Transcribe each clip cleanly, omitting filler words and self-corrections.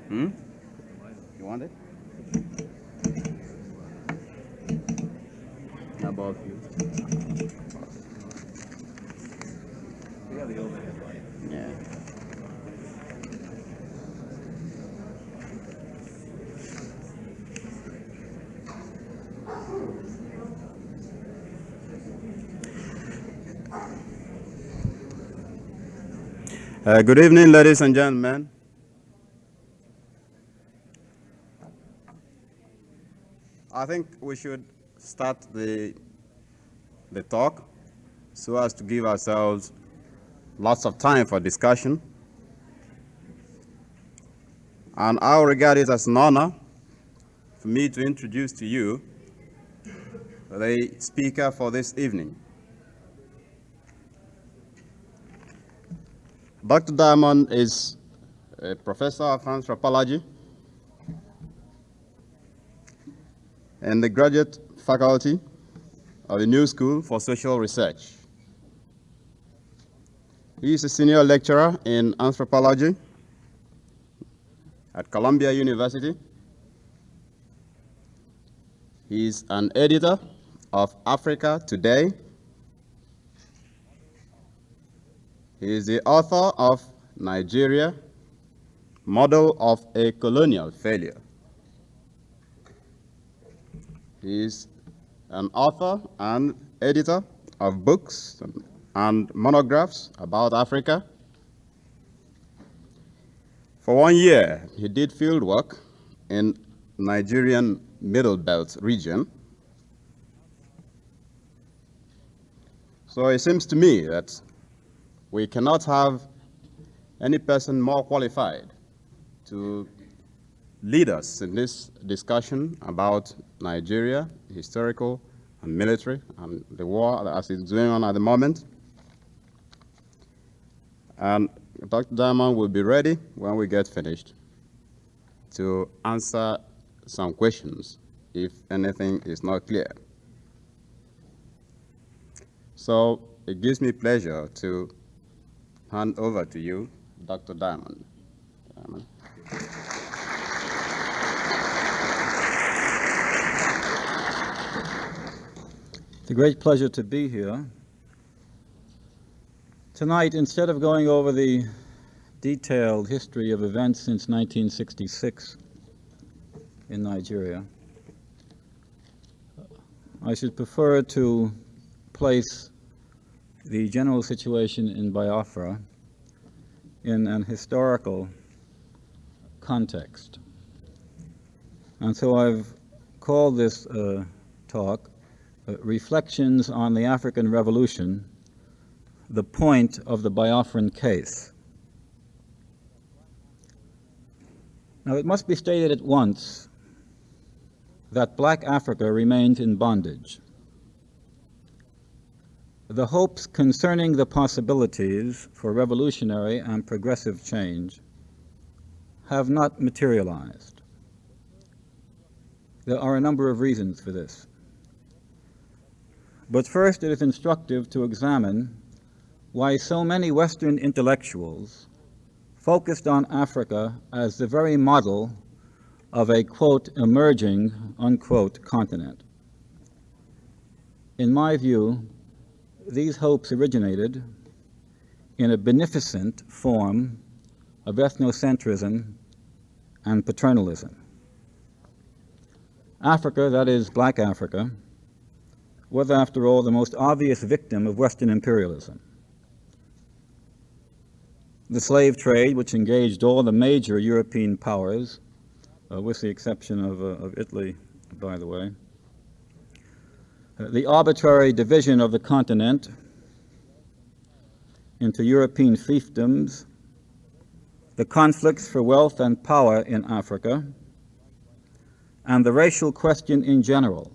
Hmm? You want it? Above you. We have the overhead light. Yeah. Good evening, ladies and gentlemen. I think we should start the talk so as to give ourselves lots of time for discussion. And I'll regard it as an honor for me to introduce to you the speaker for this evening. Dr. Diamond is a professor of anthropology in the graduate faculty of the New School for Social Research. He is a senior lecturer in anthropology at Columbia University. He is an editor of Africa Today. He is the author of Nigeria, Model of a Colonial Failure. He is an author and editor of books and monographs about Africa. For 1 year, he did field work in Nigerian Middle Belt region. So it seems to me that we cannot have any person more qualified to lead us in this discussion about Nigeria, historical and military, and the war as it's going on at the moment. And Dr. Diamond will be ready when we get finished to answer some questions if anything is not clear. So it gives me pleasure to hand over to you, Dr. Diamond. It's a great pleasure to be here. Tonight, instead of going over the detailed history of events since 1966 in Nigeria, I should prefer to place the general situation in Biafra in an historical context. And so I've called this talk Reflections on the African Revolution, the Point of the Biafran Case. Now, it must be stated at once that Black Africa remains in bondage. The hopes concerning the possibilities for revolutionary and progressive change have not materialized. There are a number of reasons for this. But first, it is instructive to examine why so many Western intellectuals focused on Africa as the very model of a, quote, emerging, unquote, continent. In my view, these hopes originated in a beneficent form of ethnocentrism and paternalism. Africa, that is, Black Africa, was, after all, the most obvious victim of Western imperialism. The slave trade, which engaged all the major European powers, with the exception of Italy, by the way, the arbitrary division of the continent into European fiefdoms, the conflicts for wealth and power in Africa, and the racial question in general,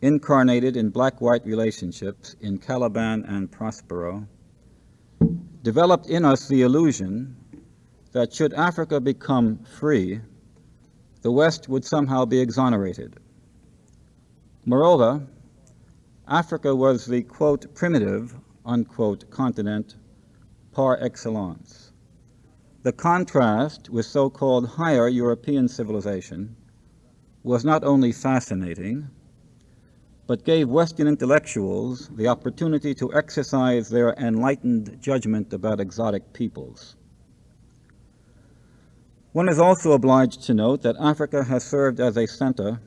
incarnated in black-white relationships in Caliban and Prospero, developed in us the illusion that should Africa become free, the West would somehow be exonerated. Moreover, Africa was the, quote, primitive, unquote, continent par excellence, The contrast with so-called higher European civilization was not only fascinating, but gave Western intellectuals the opportunity to exercise their enlightened judgment about exotic peoples. One is also obliged to note that Africa has served as a center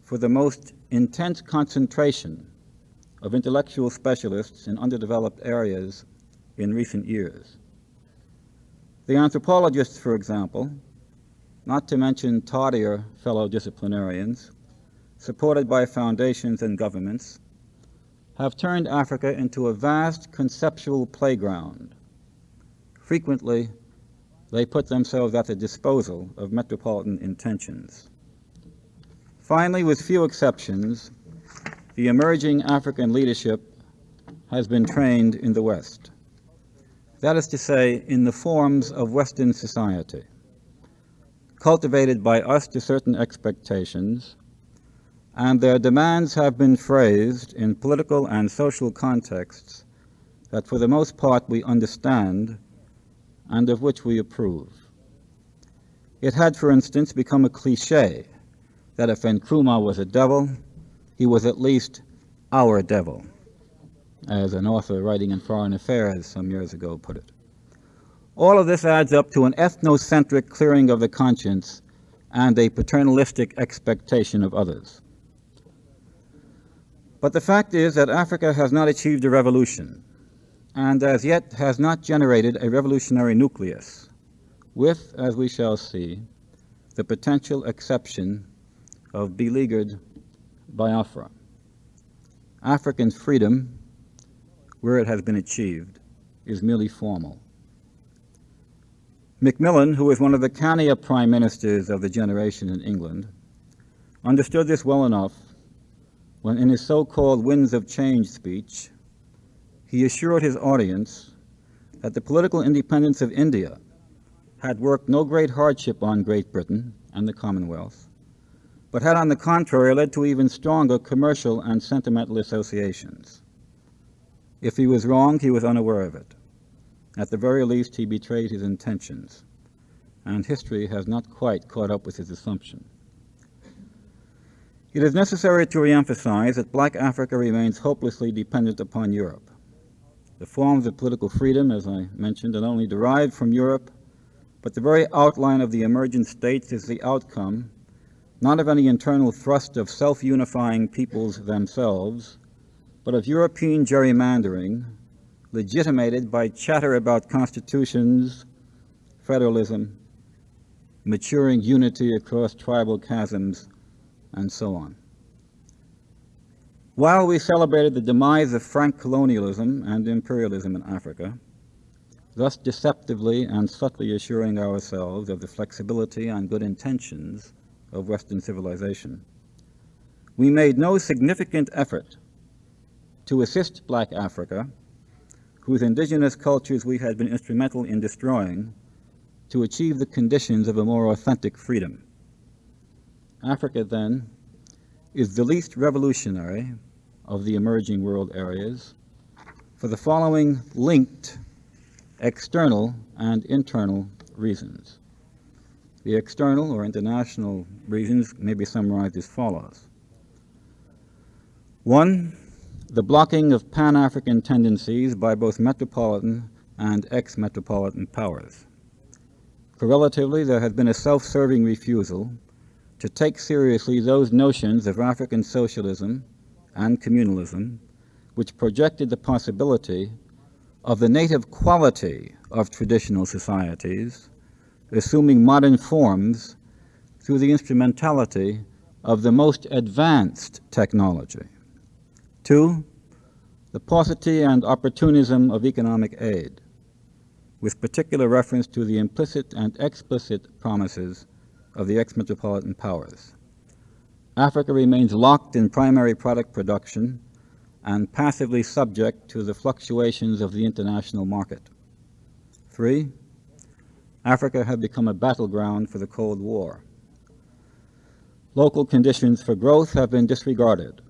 for the most intense concentration of intellectual specialists in underdeveloped areas in recent years. The anthropologists, for example, not to mention tardier fellow disciplinarians, supported by foundations and governments, have turned Africa into a vast conceptual playground. Frequently, they put themselves at the disposal of metropolitan intentions. Finally, with few exceptions, the emerging African leadership has been trained in the West. That is to say, in the forms of Western society, cultivated by us to certain expectations, and their demands have been phrased in political and social contexts that for the most part we understand and of which we approve. It had, for instance, become a cliché that if Nkrumah was a devil, he was at least our devil, as an author writing in Foreign Affairs some years ago put it. All of this adds up to an ethnocentric clearing of the conscience and a paternalistic expectation of others. But the fact is that Africa has not achieved a revolution, and as yet has not generated a revolutionary nucleus, with, as we shall see, the potential exception of beleaguered Biafra. African freedom, where it has been achieved, is merely formal. Macmillan, who was one of the cannier prime ministers of the generation in England, understood this well enough when in his so-called Winds of Change speech, he assured his audience that the political independence of India had worked no great hardship on Great Britain and the Commonwealth, but had on the contrary led to even stronger commercial and sentimental associations. If he was wrong, he was unaware of it. At the very least, he betrayed his intentions, and history has not quite caught up with his assumption. It is necessary to reemphasize that black Africa remains hopelessly dependent upon Europe. The forms of political freedom, as I mentioned, are not only derived from Europe, but the very outline of the emergent states is the outcome not of any internal thrust of self-unifying peoples themselves, but of European gerrymandering, legitimated by chatter about constitutions, federalism, maturing unity across tribal chasms, and so on. While we celebrated the demise of frank colonialism and imperialism in Africa, thus deceptively and subtly assuring ourselves of the flexibility and good intentions of Western civilization, we made no significant effort to assist black Africa, whose indigenous cultures we had been instrumental in destroying, to achieve the conditions of a more authentic freedom. Africa, then, is the least revolutionary of the emerging world areas for the following linked external and internal reasons. The external or international reasons may be summarized as follows. 1, the blocking of Pan-African tendencies by both metropolitan and ex-metropolitan powers. Correlatively, there has been a self-serving refusal to take seriously those notions of African socialism and communalism which projected the possibility of the native quality of traditional societies assuming modern forms through the instrumentality of the most advanced technology. 2, the paucity and opportunism of economic aid, with particular reference to the implicit and explicit promises of the ex-metropolitan powers. Africa remains locked in primary product production and passively subject to the fluctuations of the international market. 3, Africa had become a battleground for the Cold War. Local conditions for growth have been disregarded.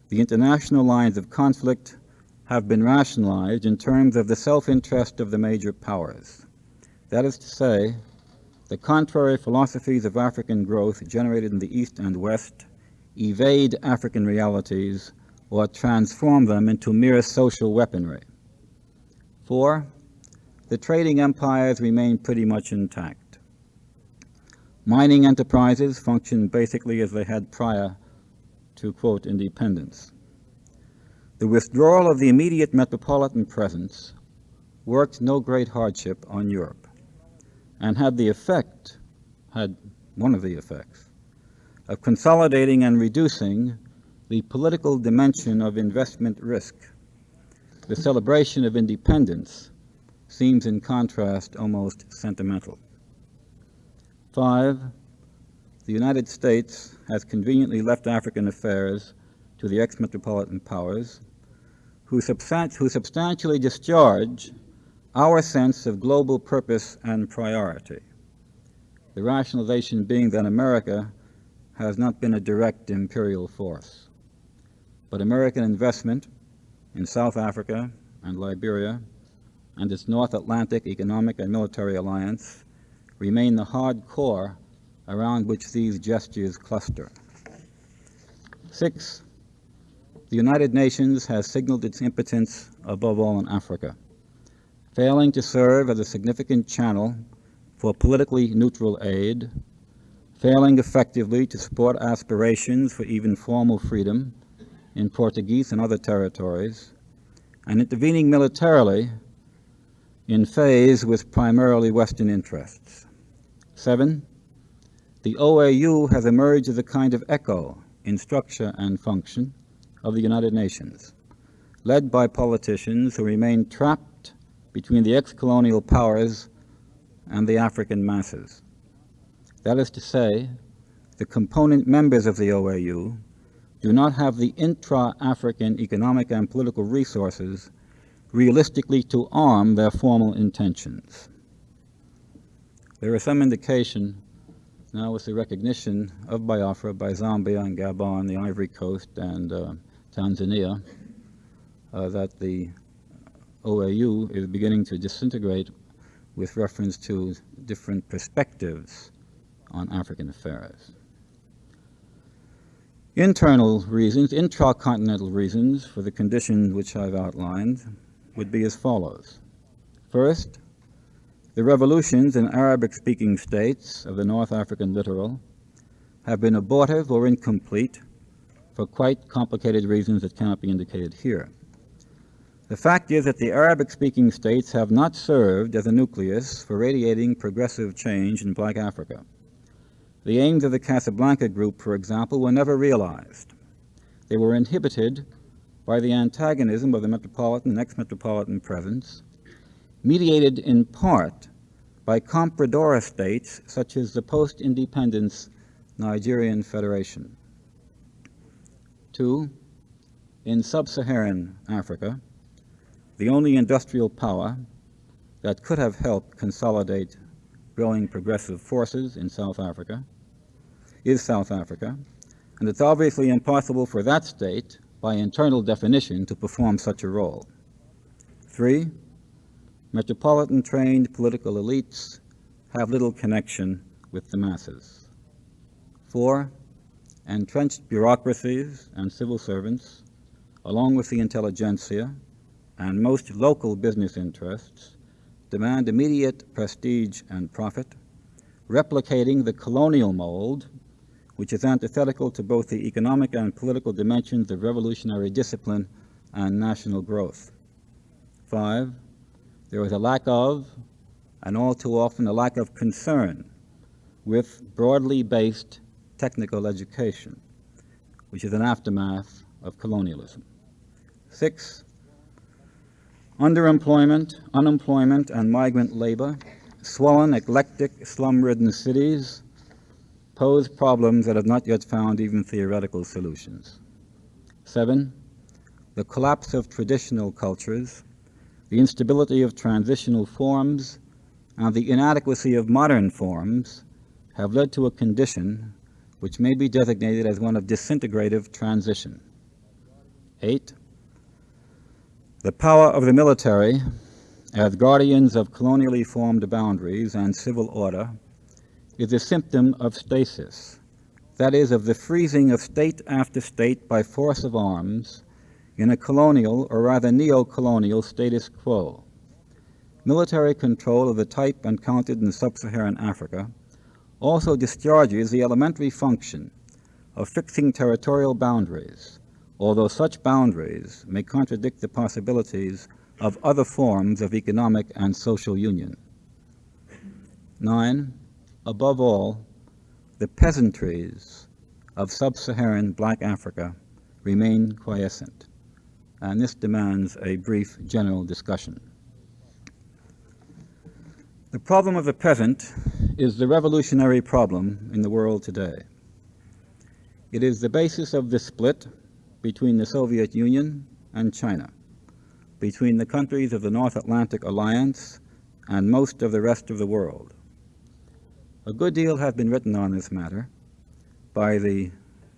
The international lines of conflict have been rationalized in terms of the self-interest of the major powers. That is to say, the contrary philosophies of African growth generated in the East and West evade African realities or transform them into mere social weaponry. 4. The trading empires remain pretty much intact. Mining enterprises function basically as they had prior to, quote, independence. The withdrawal of the immediate metropolitan presence worked no great hardship on Europe and had one of the effects of consolidating and reducing the political dimension of investment risk. The celebration of independence seems in contrast almost sentimental. 5. The United States has conveniently left African affairs to the ex-metropolitan powers who substantially discharge our sense of global purpose and priority. The rationalization being that America has not been a direct imperial force, but American investment in South Africa and Liberia and its North Atlantic Economic and Military Alliance remain the hard core around which these gestures cluster. 6. The United Nations has signaled its impotence above all in Africa, failing to serve as a significant channel for politically neutral aid, failing effectively to support aspirations for even formal freedom in Portuguese and other territories, and intervening militarily in phase with primarily Western interests. 7. The OAU has emerged as a kind of echo in structure and function of the United Nations, led by politicians who remain trapped between the ex-colonial powers and the African masses. That is to say, the component members of the OAU do not have the intra-African economic and political resources realistically to arm their formal intentions. There is some indication now with the recognition of Biafra by Zambia and Gabon, the Ivory Coast, and Tanzania, that the OAU is beginning to disintegrate with reference to different perspectives on African affairs. Internal reasons, intracontinental reasons for the conditions which I've outlined would be as follows. First, the revolutions in Arabic-speaking states of the North African littoral have been abortive or incomplete for quite complicated reasons that cannot be indicated here. The fact is that the Arabic-speaking states have not served as a nucleus for radiating progressive change in Black Africa. The aims of the Casablanca Group, for example, were never realized. They were inhibited by the antagonism of the metropolitan and ex-metropolitan presence, mediated in part by comprador states such as the post-independence Nigerian Federation. 2. In sub-Saharan Africa, the only industrial power that could have helped consolidate growing progressive forces in South Africa is South Africa, and it's obviously impossible for that state, by internal definition, to perform such a role. 3. Metropolitan-trained political elites have little connection with the masses. 4. Entrenched bureaucracies and civil servants, along with the intelligentsia and most local business interests, demand immediate prestige and profit, replicating the colonial mold, which is antithetical to both the economic and political dimensions of revolutionary discipline and national growth. 5. There is a lack of, and all too often a lack of concern with broadly based technical education, which is an aftermath of colonialism. 6. Underemployment, unemployment, and migrant labor, swollen, eclectic, slum-ridden cities pose problems that have not yet found even theoretical solutions. 7. The collapse of traditional cultures, the instability of transitional forms, and the inadequacy of modern forms have led to a condition which may be designated as one of disintegrative transition. 8. The power of the military as guardians of colonially formed boundaries and civil order is a symptom of stasis, that is, of the freezing of state after state by force of arms in a colonial, or rather neo-colonial, status quo. Military control of the type encountered in sub-Saharan Africa also discharges the elementary function of fixing territorial boundaries, although such boundaries may contradict the possibilities of other forms of economic and social union. 9. Above all, the peasantries of sub-Saharan Black Africa remain quiescent, and this demands a brief general discussion. The problem of the peasant is the revolutionary problem in the world today. It is the basis of the split between the Soviet Union and China, between the countries of the North Atlantic Alliance and most of the rest of the world. A good deal has been written on this matter by the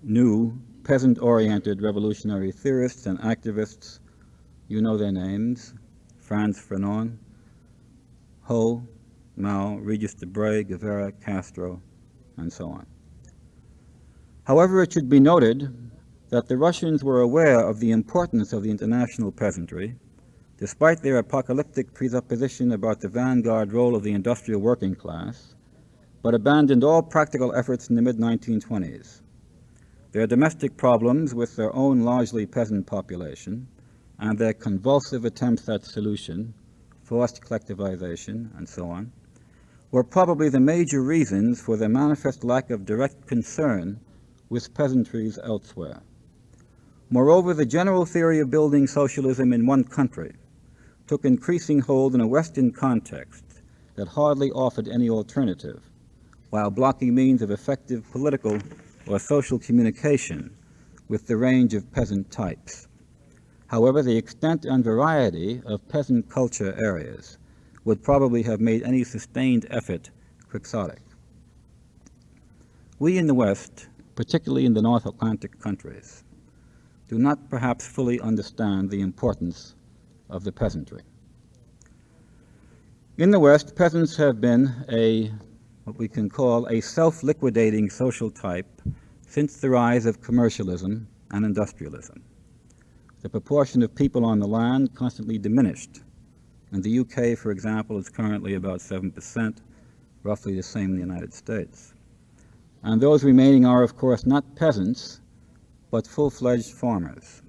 new peasant-oriented revolutionary theorists and activists. You know their names: Frantz Fanon, Ho, Mao, Regis Debray, Guevara, Castro, and so on. However, it should be noted that the Russians were aware of the importance of the international peasantry, despite their apocalyptic presupposition about the vanguard role of the industrial working class, but abandoned all practical efforts in the mid-1920s. Their domestic problems with their own largely peasant population and their convulsive attempts at solution, forced collectivization, and so on, were probably the major reasons for their manifest lack of direct concern with peasantries elsewhere. Moreover, the general theory of building socialism in one country took increasing hold in a Western context that hardly offered any alternative, while blocking means of effective political or social communication with the range of peasant types. However, the extent and variety of peasant culture areas would probably have made any sustained effort quixotic. We in the West, particularly in the North Atlantic countries, do not perhaps fully understand the importance of the peasantry. In the West, peasants have been what we can call a self-liquidating social type since the rise of commercialism and industrialism. The proportion of people on the land constantly diminished. In the UK, for example, it's currently about 7%, roughly the same in the United States. And those remaining are, of course, not peasants, but full-fledged farmers.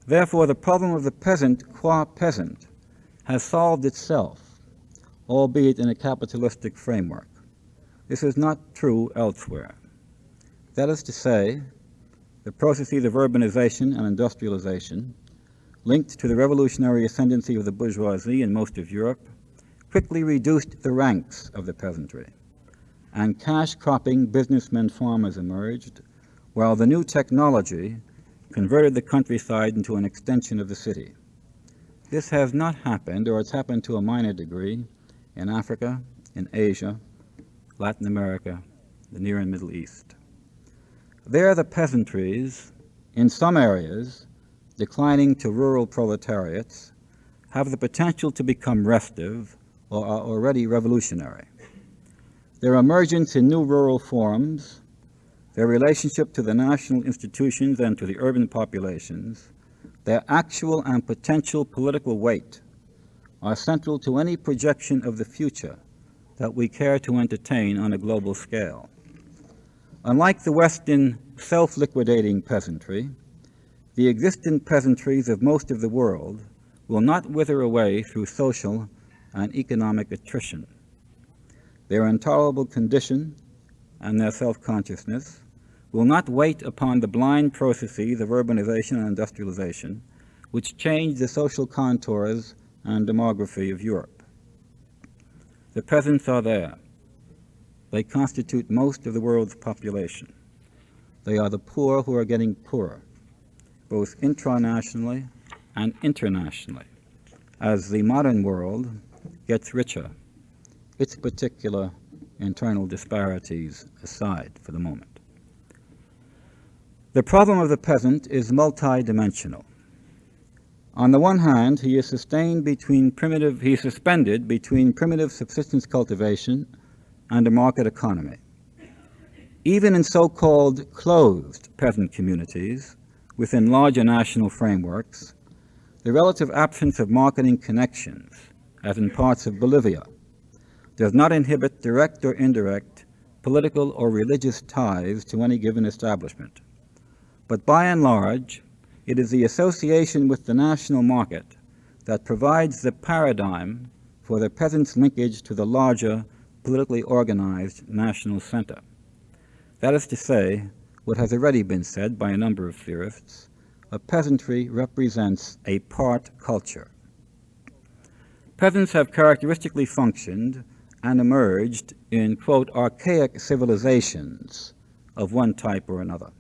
Therefore, the problem of the peasant qua peasant has solved itself, albeit in a capitalistic framework. This is not true elsewhere. That is to say, the processes of urbanization and industrialization, linked to the revolutionary ascendancy of the bourgeoisie in most of Europe, quickly reduced the ranks of the peasantry, and cash-cropping businessmen farmers emerged, while the new technology converted the countryside into an extension of the city. This has not happened, or it's happened to a minor degree, in Africa, in Asia, Latin America, the Near and Middle East. There, the peasantries, in some areas, declining to rural proletariats, have the potential to become restive or are already revolutionary. Their emergence in new rural forms, their relationship to the national institutions and to the urban populations, their actual and potential political weight are central to any projection of the future that we care to entertain on a global scale. Unlike the Western self-liquidating peasantry, the existing peasantries of most of the world will not wither away through social and economic attrition. Their intolerable condition and their self-consciousness will not wait upon the blind processes of urbanization and industrialization, which change the social contours and demography of Europe. The peasants are there. They constitute most of the world's population. They are the poor who are getting poorer, both intranationally and internationally, as the modern world gets richer, its particular internal disparities aside for the moment. The problem of the peasant is multidimensional. On the one hand, he is suspended between primitive subsistence cultivation and a market economy. Even in so-called closed peasant communities within larger national frameworks, the relative absence of marketing connections, as in parts of Bolivia, does not inhibit direct or indirect political or religious ties to any given establishment. But by and large, it is the association with the national market that provides the paradigm for the peasant's linkage to the larger, politically organized national center. That is to say, what has already been said by a number of theorists, a peasantry represents a part culture. Peasants have characteristically functioned and emerged in, quote, archaic civilizations of one type or another.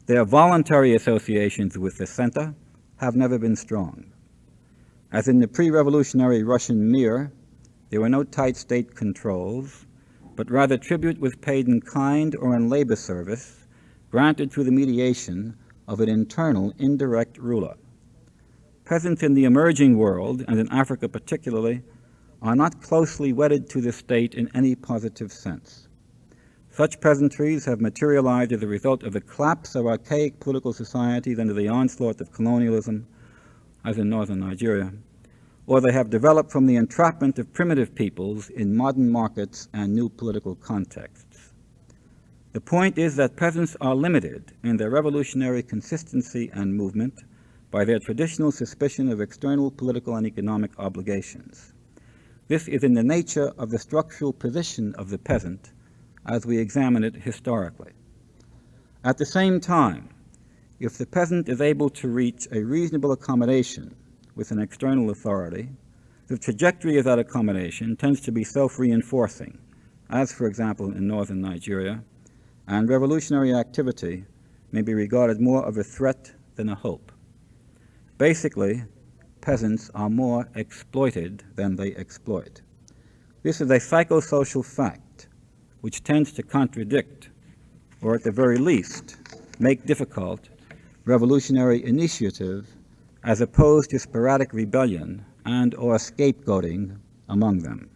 Their voluntary associations with the center have never been strong. As in the pre-revolutionary Russian Mir, there were no tight state controls, but rather tribute was paid in kind or in labor service, granted through the mediation of an internal indirect ruler. Peasants in the emerging world, and in Africa particularly, are not closely wedded to the state in any positive sense. Such peasantries have materialized as a result of the collapse of archaic political societies under the onslaught of colonialism, as in northern Nigeria, or they have developed from the entrapment of primitive peoples in modern markets and new political contexts. The point is that peasants are limited in their revolutionary consistency and movement by their traditional suspicion of external political and economic obligations. This is in the nature of the structural position of the peasant as we examine it historically. At the same time, if the peasant is able to reach a reasonable accommodation with an external authority, the trajectory of that accommodation tends to be self-reinforcing, as, for example, in northern Nigeria, and revolutionary activity may be regarded more of a threat than a hope. Basically, peasants are more exploited than they exploit. This is a psychosocial fact which tends to contradict, or at the very least, make difficult revolutionary initiative as opposed to sporadic rebellion and or scapegoating among them.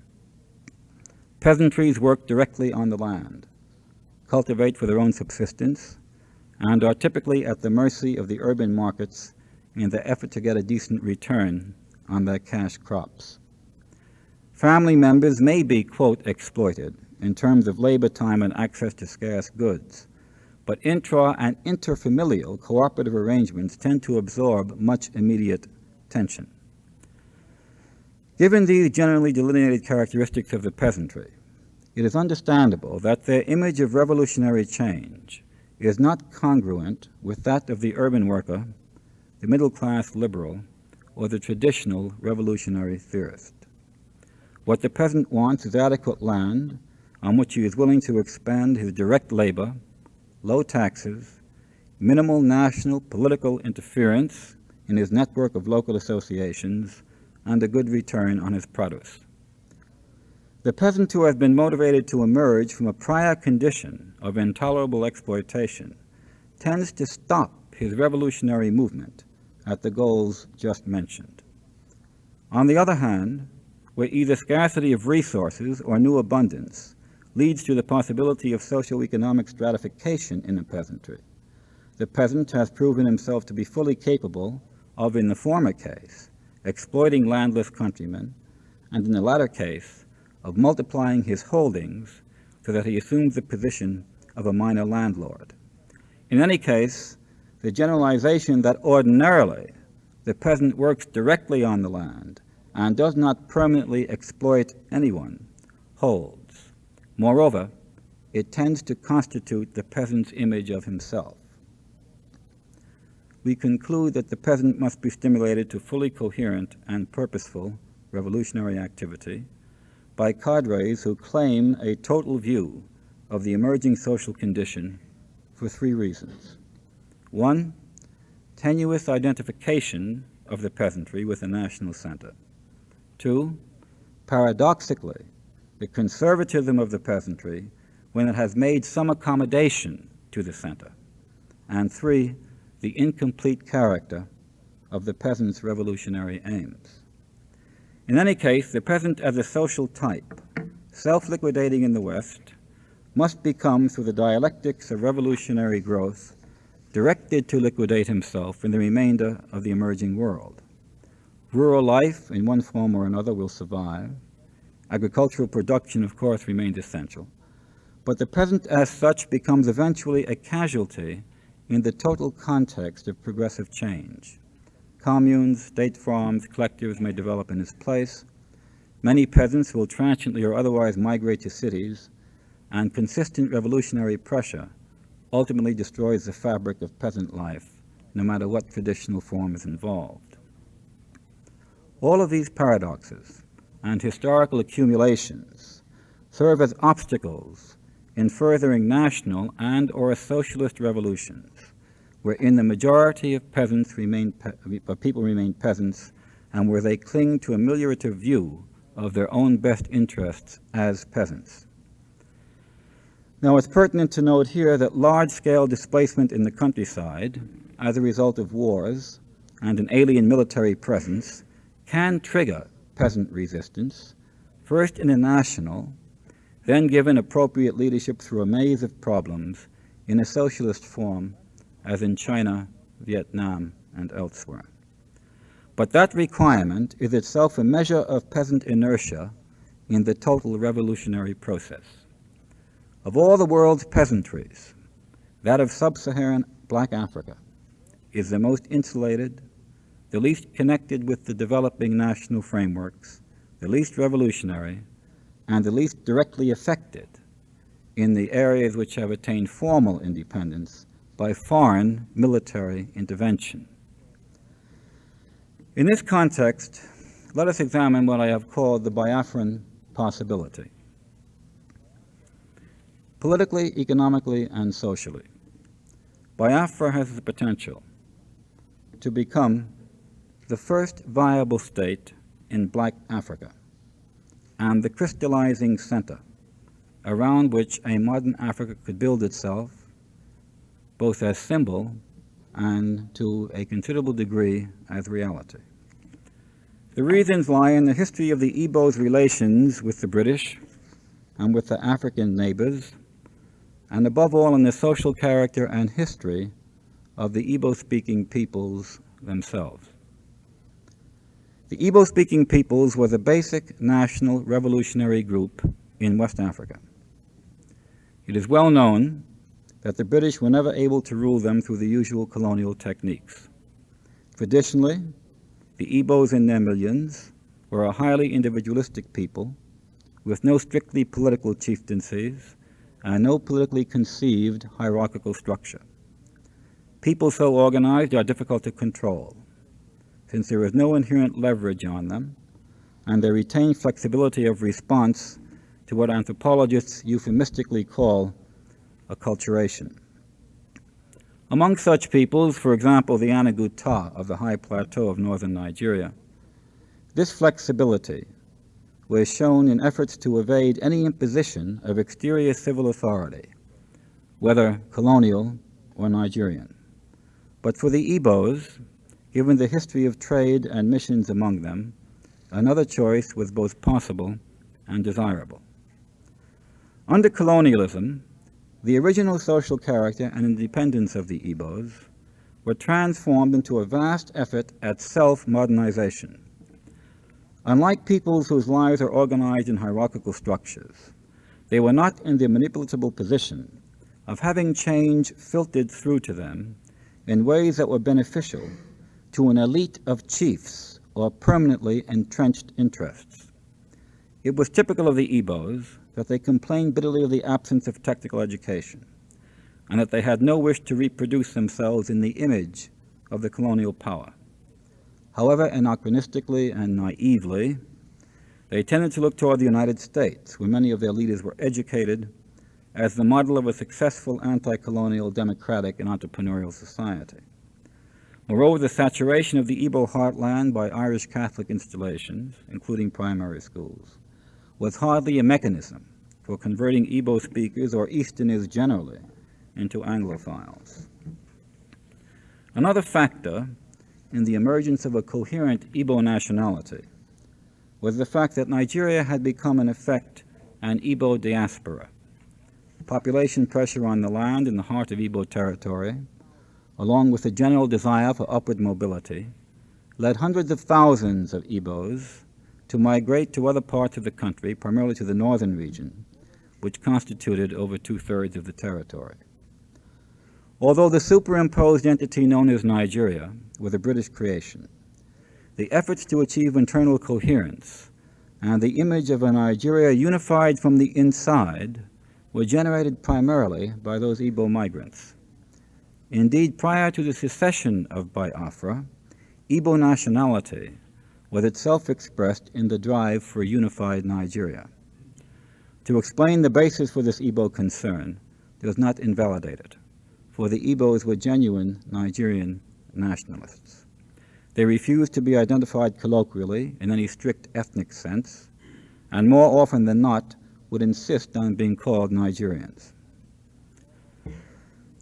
Peasantries work directly on the land, cultivate for their own subsistence, and are typically at the mercy of the urban markets in the effort to get a decent return on their cash crops. Family members may be, quote, exploited in terms of labor time and access to scarce goods, but intra- and interfamilial cooperative arrangements tend to absorb much immediate tension. Given these generally delineated characteristics of the peasantry, it is understandable that their image of revolutionary change is not congruent with that of the urban worker, the middle-class liberal, or the traditional revolutionary theorist. What the peasant wants is adequate land on which he is willing to expend his direct labor, low taxes, minimal national political interference in his network of local associations, and a good return on his produce. The peasant who has been motivated to emerge from a prior condition of intolerable exploitation tends to stop his revolutionary movement at the goals just mentioned. On the other hand, where either scarcity of resources or new abundance leads to the possibility of socioeconomic stratification in the peasantry, the peasant has proven himself to be fully capable of, in the former case, exploiting landless countrymen, and in the latter case, of multiplying his holdings so that he assumes the position of a minor landlord. In any case, the generalization that ordinarily the peasant works directly on the land and does not permanently exploit anyone holds. Moreover, it tends to constitute the peasant's image of himself. We conclude that the peasant must be stimulated to fully coherent and purposeful revolutionary activity by cadres who claim a total view of the emerging social condition for three reasons. One, tenuous identification of the peasantry with the national center. Two, paradoxically, the conservatism of the peasantry when it has made some accommodation to the center. And three, the incomplete character of the peasant's revolutionary aims. In any case, the peasant as a social type, self-liquidating in the West, must become, through the dialectics of revolutionary growth, directed to liquidate himself in the remainder of the emerging world. Rural life, in one form or another, will survive. Agricultural production, of course, remains essential. But the peasant as such becomes eventually a casualty in the total context of progressive change. Communes, state farms, collectives may develop in its place. Many peasants will transiently or otherwise migrate to cities, and consistent revolutionary pressure ultimately destroys the fabric of peasant life, no matter what traditional form is involved. All of these paradoxes and historical accumulations serve as obstacles in furthering national and or socialist revolutions, wherein the majority of people remain peasants, and where they cling to a ameliorative view of their own best interests as peasants. Now, it's pertinent to note here that large-scale displacement in the countryside as a result of wars and an alien military presence can trigger peasant resistance, first in a national, then given appropriate leadership through a maze of problems in a socialist form, as in China, Vietnam, and elsewhere. But that requirement is itself a measure of peasant inertia in the total revolutionary process. Of all the world's peasantries, that of sub-Saharan Black Africa is the most insulated, the least connected with the developing national frameworks, the least revolutionary, and the least directly affected in the areas which have attained formal independence by foreign military intervention. In this context, let us examine what I have called the Biafran possibility. Politically, economically, and socially, Biafra has the potential to become the first viable state in Black Africa and the crystallizing center around which a modern Africa could build itself, both as symbol and to a considerable degree as reality. The reasons lie in the history of the Igbo's relations with the British and with the African neighbors, and above all in the social character and history of the Igbo-speaking peoples themselves. The Igbo-speaking peoples were the basic national revolutionary group in West Africa. It is well known that the British were never able to rule them through the usual colonial techniques. Traditionally, the Igbos in their millions were a highly individualistic people with no strictly political chieftaincies and no politically conceived hierarchical structure. People so organized are difficult to control, since there is no inherent leverage on them, and they retain flexibility of response to what anthropologists euphemistically call acculturation. Among such peoples, for example, the Anaguta of the high plateau of northern Nigeria, this flexibility was shown in efforts to evade any imposition of exterior civil authority, whether colonial or Nigerian. But for the Igbos, given the history of trade and missions among them, another choice was both possible and desirable. Under colonialism, the original social character and independence of the Igbos were transformed into a vast effort at self-modernization. Unlike peoples whose lives are organized in hierarchical structures, they were not in the manipulatable position of having change filtered through to them in ways that were beneficial to an elite of chiefs or permanently entrenched interests. It was typical of the Igbos that they complained bitterly of the absence of technical education, and that they had no wish to reproduce themselves in the image of the colonial power. However anachronistically and naively, they tended to look toward the United States, where many of their leaders were educated, as the model of a successful anti-colonial democratic and entrepreneurial society. Moreover, the saturation of the Igbo heartland by Irish Catholic installations, including primary schools, was hardly a mechanism for converting Igbo speakers or Easterners generally into Anglophiles. Another factor in the emergence of a coherent Igbo nationality was the fact that Nigeria had become, in effect, an Igbo diaspora. Population pressure on the land in the heart of Igbo territory, along with the general desire for upward mobility, led hundreds of thousands of Igbos to migrate to other parts of the country, primarily to the northern region, which constituted over two-thirds of the territory. Although the superimposed entity known as Nigeria was a British creation, the efforts to achieve internal coherence and the image of a Nigeria unified from the inside were generated primarily by those Igbo migrants. Indeed, prior to the secession of Biafra, Igbo nationality was itself expressed in the drive for a unified Nigeria. To explain the basis for this Igbo concern does not invalidate it, for the Igbos were genuine Nigerian nationalists. They refused to be identified colloquially in any strict ethnic sense, and more often than not would insist on being called Nigerians.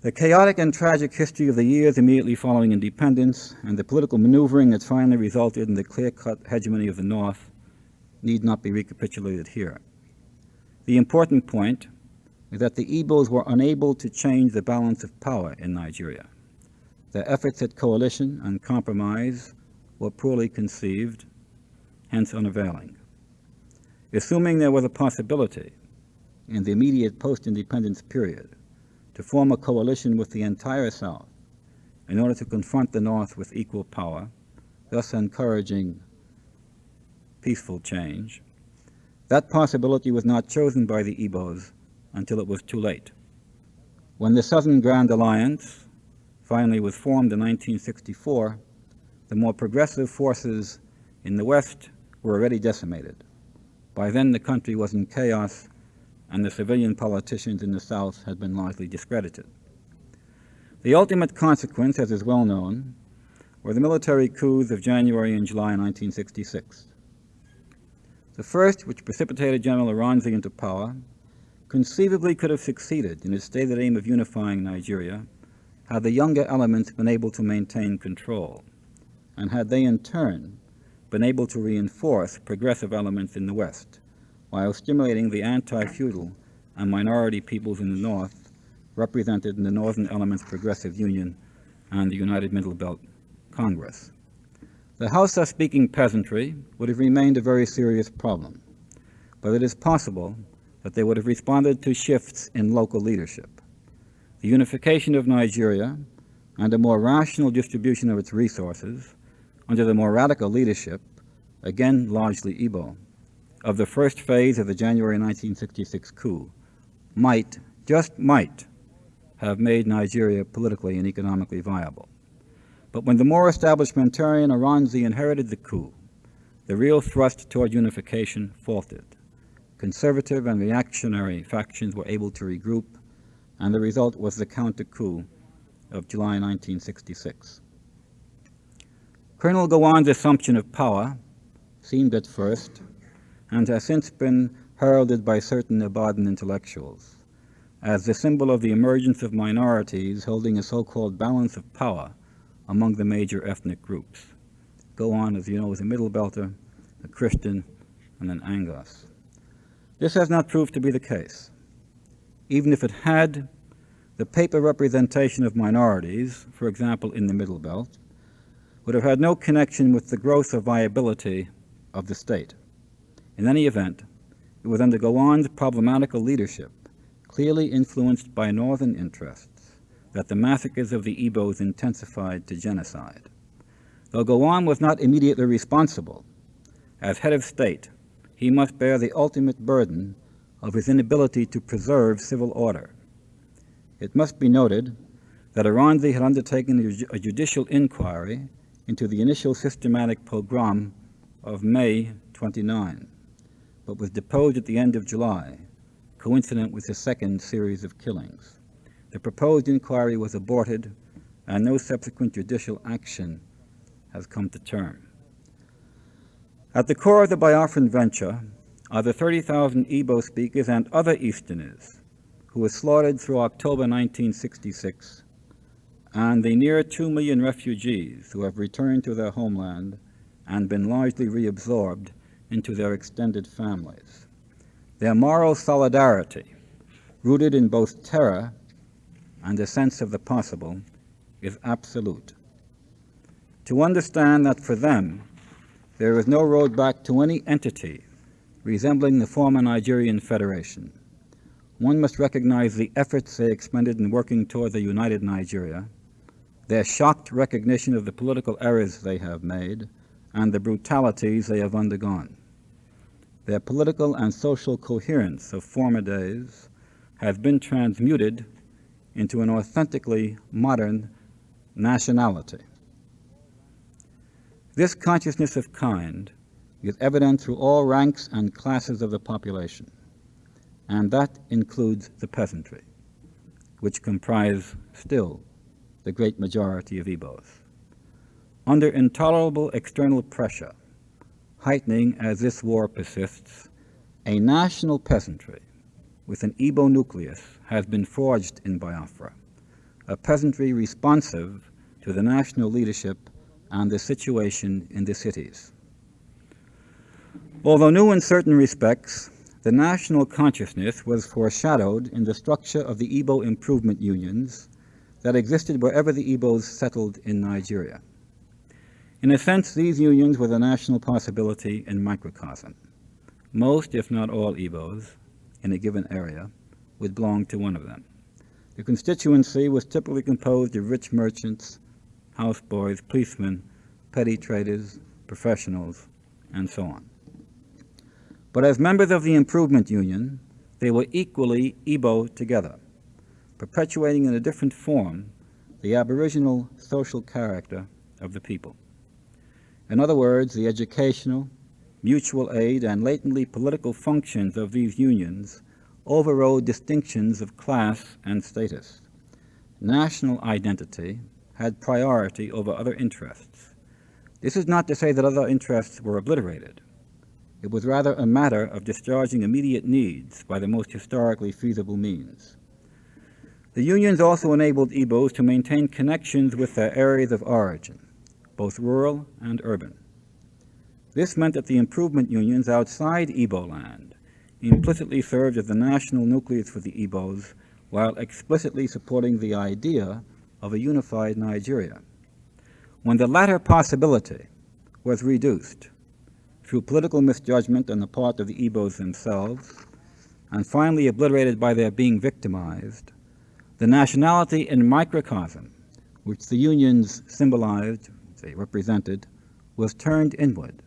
The chaotic and tragic history of the years immediately following independence and the political maneuvering that finally resulted in the clear-cut hegemony of the North need not be recapitulated here. The important point is that the Igbos were unable to change the balance of power in Nigeria. Their efforts at coalition and compromise were poorly conceived, hence unavailing. Assuming there was a possibility in the immediate post-independence period to form a coalition with the entire South in order to confront the North with equal power, thus encouraging peaceful change, that possibility was not chosen by the Igbos until it was too late. When the Southern Grand Alliance finally was formed in 1964, the more progressive forces in the West were already decimated. By then, the country was in chaos, and the civilian politicians in the South had been largely discredited. The ultimate consequence, as is well known, were the military coups of January and July 1966. The first, which precipitated General Aranzi into power, conceivably could have succeeded in its stated aim of unifying Nigeria had the younger elements been able to maintain control, and had they in turn been able to reinforce progressive elements in the West, while stimulating the anti-feudal and minority peoples in the North, represented in the Northern Elements Progressive Union and the United Middle Belt Congress. The Hausa-speaking peasantry would have remained a very serious problem, but it is possible that they would have responded to shifts in local leadership. The unification of Nigeria and a more rational distribution of its resources under the more radical leadership, again largely Igbo, of the first phase of the January 1966 coup might, just might, have made Nigeria politically and economically viable. But when the more establishmentarian Aranzi inherited the coup, the real thrust toward unification faltered. Conservative and reactionary factions were able to regroup, and the result was the counter-coup of July 1966. Colonel Gowon's assumption of power seemed at first, and has since been heralded by certain Ibadan intellectuals, as the symbol of the emergence of minorities holding a so-called balance of power among the major ethnic groups. Gowon, as you know, is a Middle Belter, a Christian, and an Angos. This has not proved to be the case. Even if it had, the paper representation of minorities, for example in the Middle Belt, would have had no connection with the growth or viability of the state. In any event, it was under Gowon's problematical leadership, clearly influenced by northern interests, that the massacres of the Igbos intensified to genocide. Though Gowon was not immediately responsible, as head of state, he must bear the ultimate burden of his inability to preserve civil order. It must be noted that Aranzi had undertaken a judicial inquiry into the initial systematic pogrom of May 29, but was deposed at the end of July, coincident with the second series of killings. The proposed inquiry was aborted, and no subsequent judicial action has come to term. At the core of the Biafran venture are the 30,000 Igbo speakers and other Easterners who were slaughtered through October 1966 and the near 2 million refugees who have returned to their homeland and been largely reabsorbed into their extended families. Their moral solidarity, rooted in both terror and a sense of the possible, is absolute. To understand that for them, there is no road back to any entity resembling the former Nigerian Federation, one must recognize the efforts they expended in working toward a united Nigeria, their shocked recognition of the political errors they have made, and the brutalities they have undergone. Their political and social coherence of former days has been transmuted into an authentically modern nationality. This consciousness of kind is evident through all ranks and classes of the population, and that includes the peasantry, which comprise still the great majority of Igbos. Under intolerable external pressure, heightening as this war persists, a national peasantry with an Igbo nucleus has been forged in Biafra, a peasantry responsive to the national leadership and the situation in the cities. Although new in certain respects, the national consciousness was foreshadowed in the structure of the Igbo improvement unions that existed wherever the Igbos settled in Nigeria. In a sense, these unions were the national possibility in microcosm. Most, if not all, Igbos in a given area would belong to one of them. The constituency was typically composed of rich merchants, houseboys, policemen, petty traders, professionals, and so on. But as members of the improvement union, they were equally Igbo together, perpetuating in a different form the aboriginal social character of the people. In other words, the educational, mutual aid, and latently political functions of these unions overrode distinctions of class and status. National identity had priority over other interests. This is not to say that other interests were obliterated. It was rather a matter of discharging immediate needs by the most historically feasible means. The unions also enabled Igbos to maintain connections with their areas of origin, both rural and urban. This meant that the improvement unions outside Igbo land implicitly served as the national nucleus for the Igbos, while explicitly supporting the idea of a unified Nigeria. When the latter possibility was reduced through political misjudgment on the part of the Igbos themselves, and finally obliterated by their being victimized, the nationality in microcosm, which the unions symbolized, they represented, was turned inward,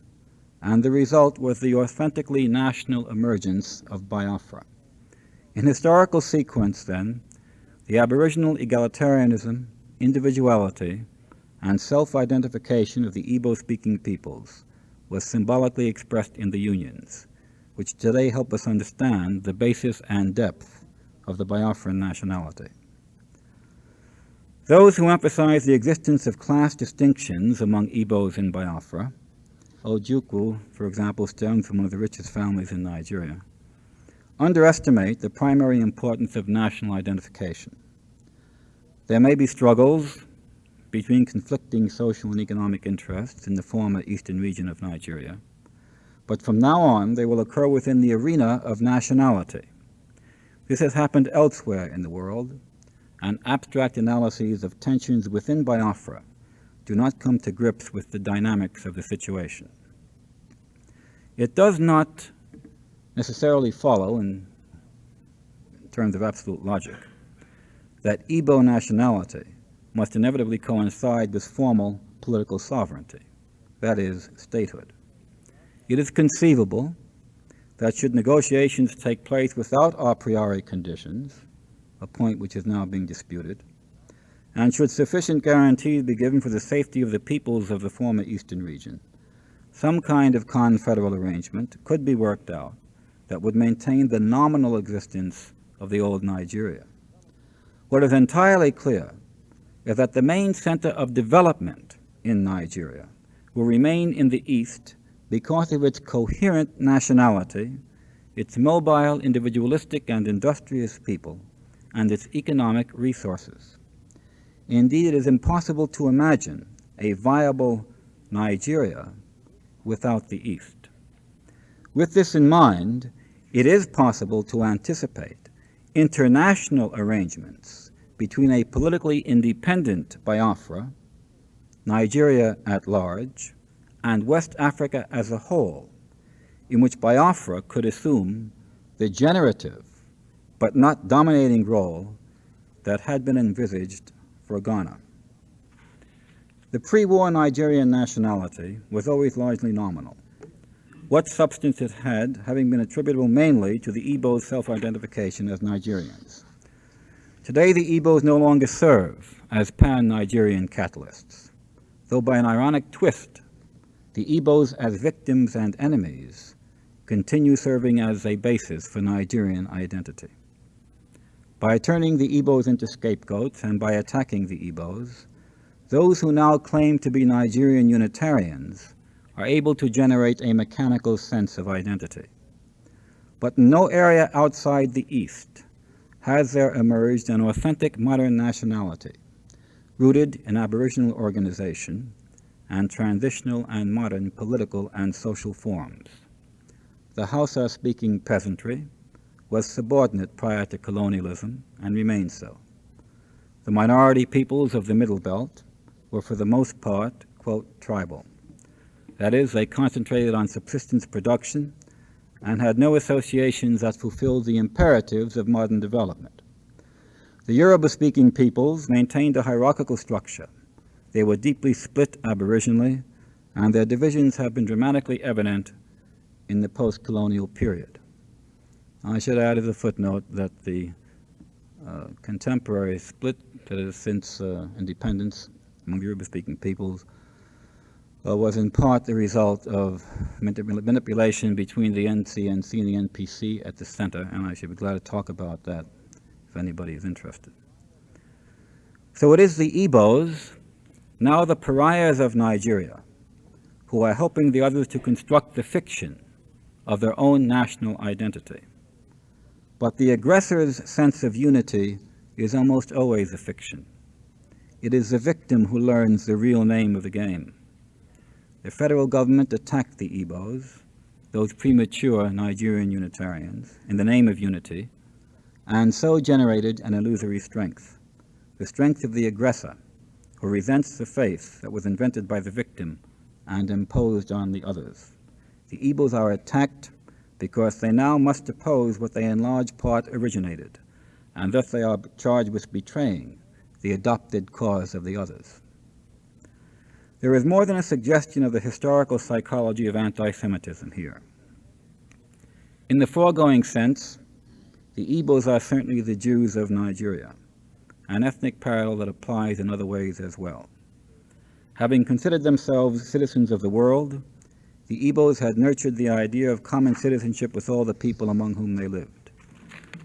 and the result was the authentically national emergence of Biafra. In historical sequence, then, the aboriginal egalitarianism, individuality, and self-identification of the Igbo-speaking peoples was symbolically expressed in the unions, which today help us understand the basis and depth of the Biafran nationality. Those who emphasize the existence of class distinctions among Igbos in Biafra, Ojukwu, for example, stems from one of the richest families in Nigeria, underestimate the primary importance of national identification. There may be struggles between conflicting social and economic interests in the former eastern region of Nigeria, but from now on they will occur within the arena of nationality. This has happened elsewhere in the world, and abstract analyses of tensions within Biafra do not come to grips with the dynamics of the situation. It does not necessarily follow, in terms of absolute logic, that Igbo nationality must inevitably coincide with formal political sovereignty, that is, statehood. It is conceivable that should negotiations take place without a priori conditions, a point which is now being disputed, and should sufficient guarantees be given for the safety of the peoples of the former eastern region, some kind of confederal arrangement could be worked out that would maintain the nominal existence of the old Nigeria. What is entirely clear is that the main center of development in Nigeria will remain in the East because of its coherent nationality, its mobile, individualistic, and industrious people, and its economic resources. Indeed, it is impossible to imagine a viable Nigeria without the East. With this in mind, it is possible to anticipate international arrangements between a politically independent Biafra, Nigeria at large, and West Africa as a whole, in which Biafra could assume the generative but not dominating role that had been envisaged for Ghana. The pre-war Nigerian nationality was always largely nominal. What substance it had having been attributable mainly to the Igbos' self-identification as Nigerians. Today, the Igbos no longer serve as pan-Nigerian catalysts, though by an ironic twist, the Igbos as victims and enemies continue serving as a basis for Nigerian identity. By turning the Igbos into scapegoats and by attacking the Igbos, those who now claim to be Nigerian Unitarians are able to generate a mechanical sense of identity. But in no area outside the East has there emerged an authentic modern nationality, rooted in Aboriginal organization and transitional and modern political and social forms. The Hausa-speaking peasantry was subordinate prior to colonialism and remains so. The minority peoples of the Middle Belt were for the most part, quote, tribal. That is, they concentrated on subsistence production and had no associations that fulfilled the imperatives of modern development. The Yoruba-speaking peoples maintained a hierarchical structure. They were deeply split aboriginally, and their divisions have been dramatically evident in the post-colonial period. I should add as a footnote that the contemporary split that is since independence among Yoruba-speaking peoples was in part the result of manipulation between the NCNC and the NPC at the center, and I should be glad to talk about that if anybody is interested. So it is the Igbos, now the pariahs of Nigeria, who are helping the others to construct the fiction of their own national identity. But the aggressor's sense of unity is almost always a fiction. It is the victim who learns the real name of the game. The federal government attacked the Igbos, those premature Nigerian Unitarians, in the name of unity, and so generated an illusory strength, the strength of the aggressor, who resents the faith that was invented by the victim and imposed on the others. The Igbos are attacked because they now must oppose what they in large part originated, and thus they are charged with betraying the adopted cause of the others. There is more than a suggestion of the historical psychology of anti-Semitism here. In the foregoing sense, the Igbos are certainly the Jews of Nigeria, an ethnic parallel that applies in other ways as well. Having considered themselves citizens of the world, the Igbos had nurtured the idea of common citizenship with all the people among whom they lived.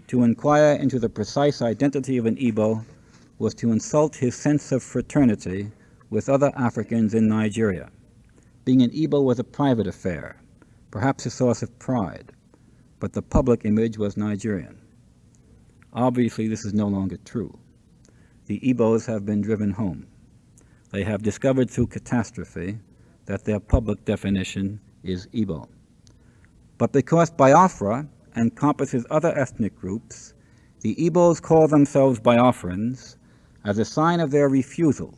To inquire into the precise identity of an Igbo was to insult his sense of fraternity with other Africans in Nigeria. Being an Igbo was a private affair, perhaps a source of pride, but the public image was Nigerian. Obviously, this is no longer true. The Igbos have been driven home. They have discovered through catastrophe that their public definition is Igbo. But because Biafra encompasses other ethnic groups, the Igbos call themselves Biafrans as a sign of their refusal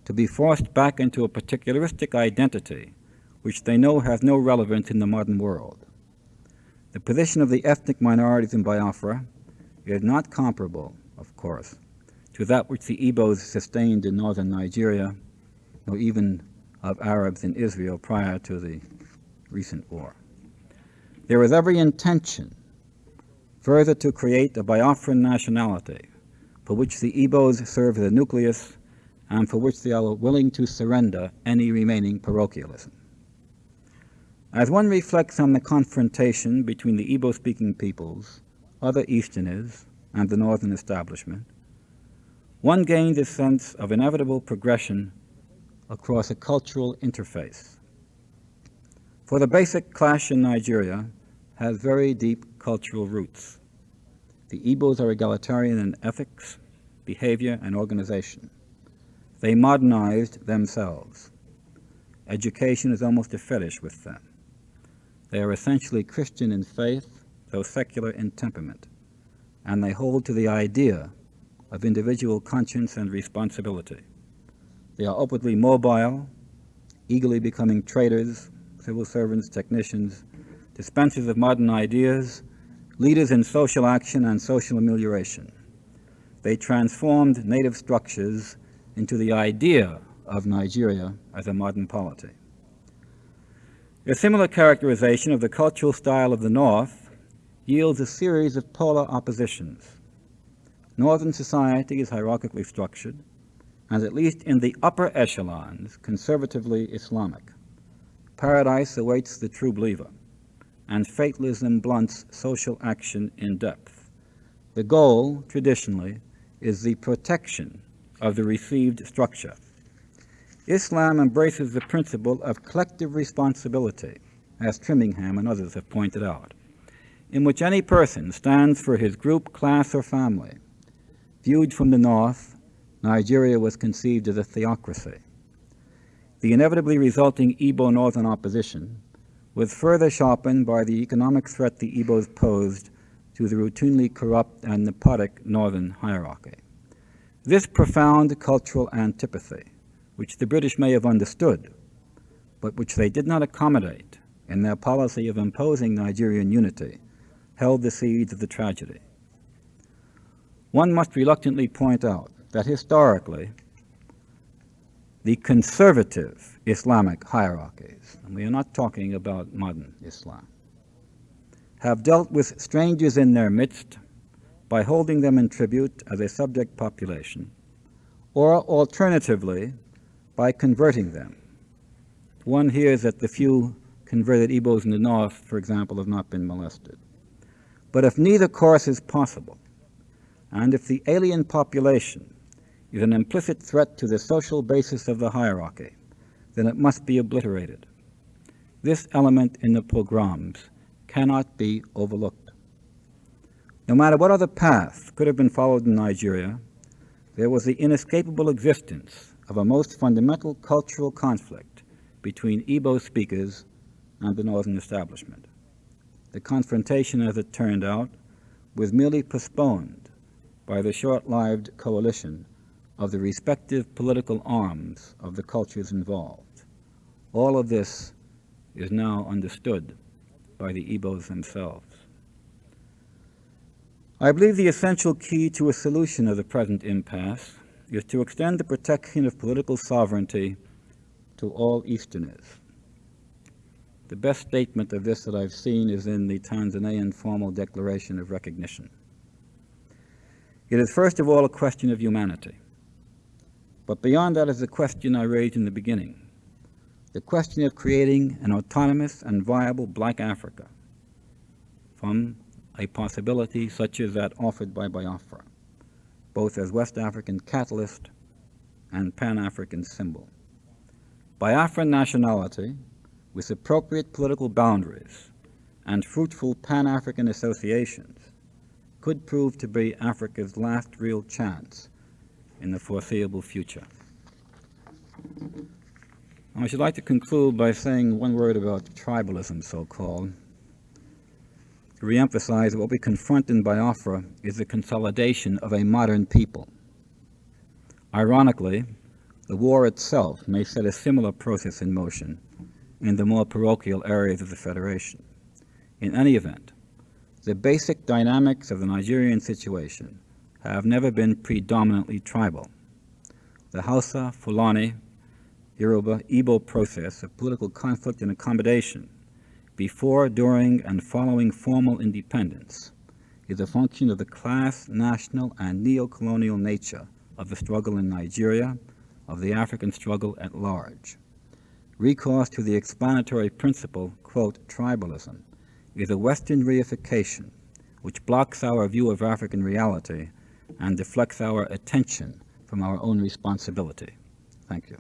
to be forced back into a particularistic identity which they know has no relevance in the modern world. The position of the ethnic minorities in Biafra is not comparable, of course, to that which the Igbos sustained in northern Nigeria, nor even of Arabs in Israel prior to the recent war. There is every intention further to create a Biafran nationality for which the Igbos serve as a nucleus and for which they are willing to surrender any remaining parochialism. As one reflects on the confrontation between the Igbo-speaking peoples, other Easterners, and the Northern establishment, one gains a sense of inevitable progression across a cultural interface. For the basic clash in Nigeria has very deep cultural roots. The Igbos are egalitarian in ethics, behavior, and organization. they modernized themselves. Education is almost a fetish with them. They are essentially Christian in faith, though secular in temperament, and they hold to the idea of individual conscience and responsibility. They are upwardly mobile, eagerly becoming traders, civil servants, technicians, dispensers of modern ideas, leaders in social action and social amelioration. They transformed native structures into the idea of Nigeria as a modern polity. A similar characterization of the cultural style of the North yields a series of polar oppositions. Northern society is hierarchically structured, and at least in the upper echelons, conservatively Islamic. Paradise awaits the true believer, and fatalism blunts social action in depth. The goal, traditionally, is the protection of the received structure. Islam embraces the principle of collective responsibility, as Trimmingham and others have pointed out, in which any person stands for his group, class, or family. Viewed from the North, Nigeria was conceived as a theocracy. The inevitably resulting Igbo-Northern opposition was further sharpened by the economic threat the Igbos posed to the routinely corrupt and nepotic Northern hierarchy. This profound cultural antipathy, which the British may have understood, but which they did not accommodate in their policy of imposing Nigerian unity, held the seeds of the tragedy. One must reluctantly point out that historically, the conservative Islamic hierarchies, and we are not talking about modern Islam, have dealt with strangers in their midst by holding them in tribute as a subject population, or alternatively, by converting them. One hears that the few converted Igbos in the North, for example, have not been molested. But if neither course is possible, and if the alien population is an implicit threat to the social basis of the hierarchy, then it must be obliterated. This element in the pogroms cannot be overlooked. No matter what other path could have been followed in Nigeria, there was the inescapable existence of a most fundamental cultural conflict between Igbo speakers and the Northern establishment. The confrontation, as it turned out, was merely postponed by the short-lived coalition of the respective political arms of the cultures involved. All of this is now understood by the Igbos themselves. I believe the essential key to a solution of the present impasse is to extend the protection of political sovereignty to all Easterners. The best statement of this that I've seen is in the Tanzanian formal declaration of recognition. It is first of all a question of humanity. But beyond that is the question I raised in the beginning, the question of creating an autonomous and viable Black Africa from a possibility such as that offered by Biafra, both as West African catalyst and Pan-African symbol. Biafran nationality, with appropriate political boundaries and fruitful Pan-African associations, could prove to be Africa's last real chance in the foreseeable future. I should like to conclude by saying one word about tribalism, so-called, to reemphasize that what we confront in Biafra is the consolidation of a modern people. Ironically, the war itself may set a similar process in motion in the more parochial areas of the Federation. In any event, the basic dynamics of the Nigerian situation have never been predominantly tribal. The Hausa, Fulani, Yoruba, Igbo process of political conflict and accommodation before, during, and following formal independence is a function of the class, national, and neo-colonial nature of the struggle in Nigeria, of the African struggle at large. Recourse to the explanatory principle, quote, tribalism, is a Western reification which blocks our view of African reality and deflects our attention from our own responsibility. Thank you.